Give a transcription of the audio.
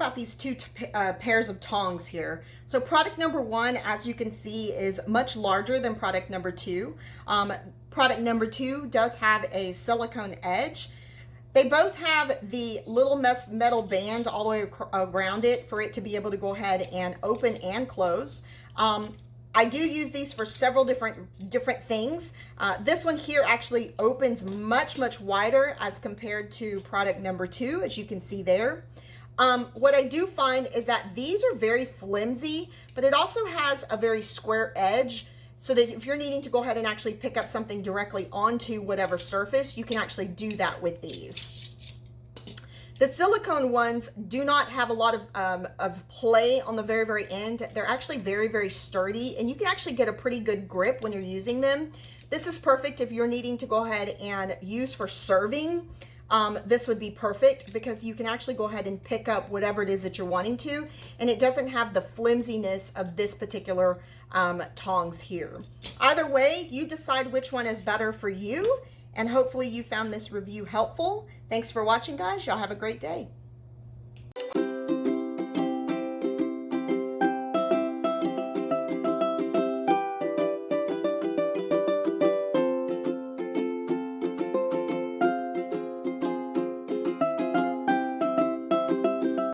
about these two pairs of tongs here. So product number one, as you can see, is much larger than product number two. Product number two does have a silicone edge. They both have the little metal band all the way around it for it to be able to go ahead and open and close. I do use these for several different things. This one here actually opens much wider as compared to product number two, as you can see there. What I do find is that these are very flimsy, but it also has a very square edge, so that if you're needing to go ahead and actually pick up something directly onto whatever surface, you can actually do that with these. The silicone ones do not have a lot of play on the very end. They're actually very sturdy, and you can actually get a pretty good grip when you're using them. This is perfect if you're needing to go ahead and use for serving. This would be perfect because you can actually go ahead and pick up whatever it is that you're wanting to, and it doesn't have the flimsiness of this particular tongs here. Either way, you decide which one is better for you, and hopefully you found this review helpful. Thanks for watching, guys. Y'all have a great day.